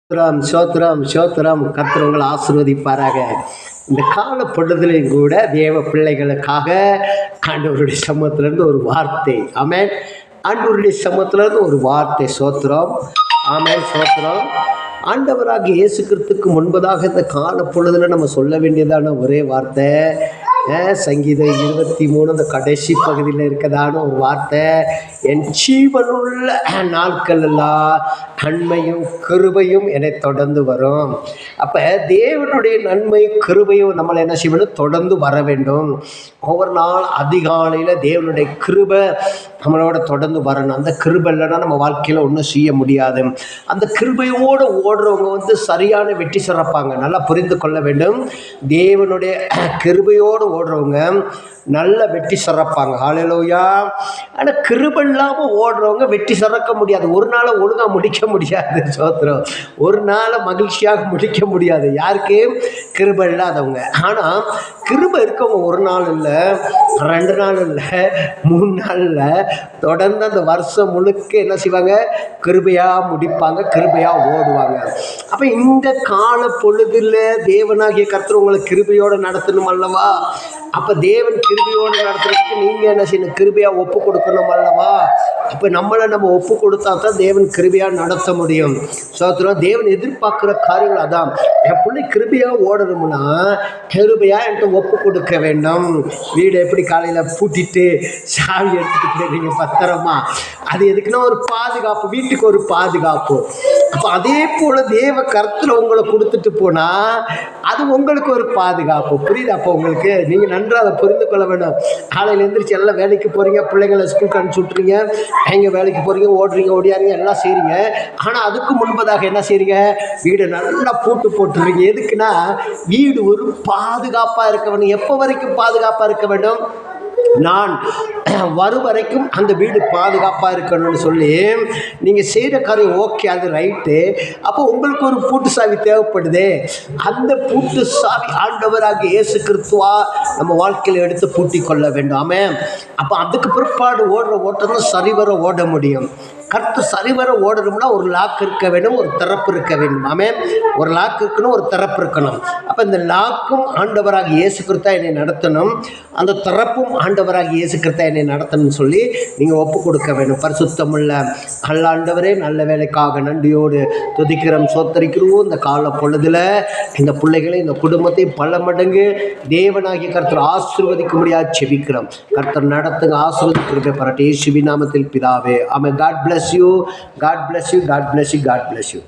சோத்ரம் சோத்ரம் சோத்ரம் கர்த்தர் உங்களை ஆசீர்வதிப்பாராக. இந்த கால பொழுதுலையும் கூட தேவ பிள்ளைகளுக்காக ஆண்டவருடைய சமூகத்திலிருந்து ஒரு வார்த்தை. ஆமென். ஆண்டவருடைய சமூகத்திலிருந்து ஒரு வார்த்தை. சோத்ரம். ஆமென். சோத்ரம். ஆண்டவராகிய இயேசு கிறிஸ்துவுக்கு முன்பதாக இந்த கால பொழுதுல நம்ம சொல்ல வேண்டியதான ஒரே வார்த்தை, சங்கீதம் 23 அந்த கடைசி பகுதியில் இருக்கதான ஒரு வார்த்தை, என் ஜீவனுள்ள நாட்கள் எல்லாம் நன்மையும் கிருபையும் என்னை தொடர்ந்து வரும். அப்போ தேவனுடைய நன்மையும் கிருபையும் நம்மளை என்ன செய்யணும்? தொடர்ந்து வர வேண்டும். ஒவ்வொரு நாள் அதிகாலையில் தேவனுடைய கிருபை நம்மளோட தொடர்ந்து வரணும். அந்த கிருபை இல்லைன்னா நம்ம வாழ்க்கையில் ஒன்றும் செய்ய முடியாது. அந்த கிருபையோடு ஓடுறவங்க சரியான வெற்றி சிறப்பாங்க. நல்லா புரிந்து கொள்ள வேண்டும். தேவனுடைய கிருபையோடு ஓடுறவங்க நல்ல வெற்றி சிறப்பாங்க. ஹல்லேலூயா. ஆனால் கிருபை இல்லாமல் ஓடுறவங்க வெற்றி சிறக்க முடியாது. ஒரு நாளை ஒழுங்காக முடிக்க முடியாது. சோத்திரம். ஒரு நாளை மகிழ்ச்சியாக முடிக்க முடியாது. யாருக்கு? கிருபை இல்லாதவங்க. ஆனால் கிருபை இருக்கவங்க ஒரு நாள் இல்லை, 2 நாள் இல்லை, 3 நாள் இல்லை, தொடர்ந்து அந்த வருஷம் முழுக்க என்ன செய்வாங்க? கிருபையாக முடிப்பாங்க, கிருபையாக ஓடுவாங்க. அப்போ இந்த கால பொழுதில் தேவனாகிய கர்த்தர் உங்களை கிருபையோடு நடத்தணும் அல்லவா? அப்போ தேவன் கிருபையோடு நடத்துறதுக்கு நீங்கள் என்ன செய்யணும்? கிருபையாக ஒப்பு கொடுக்கணும் அல்லவா? அப்போ நம்ம ஒப்பு கொடுத்தா தான் தேவன் கிருபையாக நடத்த முடியும். சோத்திரம். தேவன் எதிர்பார்க்குற காரியங்கள் அதான். என் பிள்ளை கிருபையாக ஓடணும்னா கிருபையாக என்கிட்ட ஒப்பு கொடுக்க வேண்டும். வீடு எப்படி காலையில் பூட்டிட்டு சாவி எடுத்துகிட்டு போயிடுறீங்க பத்திரமா? அது எதுக்குன்னா ஒரு பாதுகாப்பு, வீட்டுக்கு ஒரு பாதுகாப்பு. அப்போ அதே போல் தேவ கர்த்தர் உங்களை கொடுத்துட்டு போனால் அது உங்களுக்கு ஒரு பாதுகாப்பு. புரியுது? அப்போ உங்களுக்கு நீங்கள் நன்றாக அதை புரிந்து கொள்ள வேண்டும். காலையில் எழுந்திரிச்சு எல்லாம் வேலைக்கு போகிறீங்க, பிள்ளைங்களை ஸ்கூலுக்கு அனுப்பிச்சி விட்றீங்க, எங்கே வேலைக்கு போகிறீங்க, ஓடுறீங்க, ஓடியாருங்க, எல்லாம் செய்கிறீங்க. ஆனால் அதுக்கு முன்பதாக என்ன செய்கிறீங்க? வீடு நல்லா பூட்டு போட்டுறீங்க. எதுக்குன்னா வீடு ஒரு பாதுகாப்பாக இருக்க வேண்டும். எப்போ வரைக்கும் பாதுகாப்பாக இருக்க வேண்டும்? நான் வரும் வரைக்கும் அந்த வீடு பாதுகாப்பாக இருக்கணும்னு சொல்லி நீங்கள் செய்கிற காரியம் ஓகே, அது ரைட்டு. அப்போ உங்களுக்கு ஒரு பூட்டு சாவி தேவைப்படுது. அந்த பூட்டு சாவி ஆண்டவராகிய இயேசு கிறிஸ்துவா நம்ம வாழ்க்கையில் எடுத்து பூட்டி கொள்ள வேண்டும். ஆமென். அப்போ அதுக்கு பிற்பாடு ஓடுற ஓட்டம் சரிவர ஓட முடியும். கர்த்தர் சரிவர ஓடணும்னா ஒரு லாக் இருக்க வேண்டும், ஒரு திறப்பு இருக்க வேண்டும். ஆமென். ஒரு லாக் இருக்கணும், ஒரு திறப்பு இருக்கணும். அப்போ இந்த லாக்கும் ஆண்டவராகிய இயேசு கிறிஸ்து என்னை நடத்தணும், அந்த திறப்பும் ஆண்டவராகிய இயேசு கிறிஸ்து என்னை நடத்தணும்னு சொல்லி நீங்கள் ஒப்பு கொடுக்க வேண்டும். பரிசுத்தமுள்ள ஆண்டவரே, நல்ல வேலைக்காக நன்றியோடு துதிக்கிறோம், சோத்தரிக்கிறோம். இந்த கால பொழுதில் இந்த பிள்ளைகளை, இந்த குடும்பத்தை பல மடங்கு தேவனாகிய கர்த்தர் ஆசீர்வதிக்கும்படியாக செபிக்கிறோம். கர்த்தர் நடத்துங்க, ஆசீர்வதிக்கிறதை பரட்டி இயேசுவின் நாமத்தில் பிதாவே. ஆமென். God bless you. God bless you. God bless you. God bless you.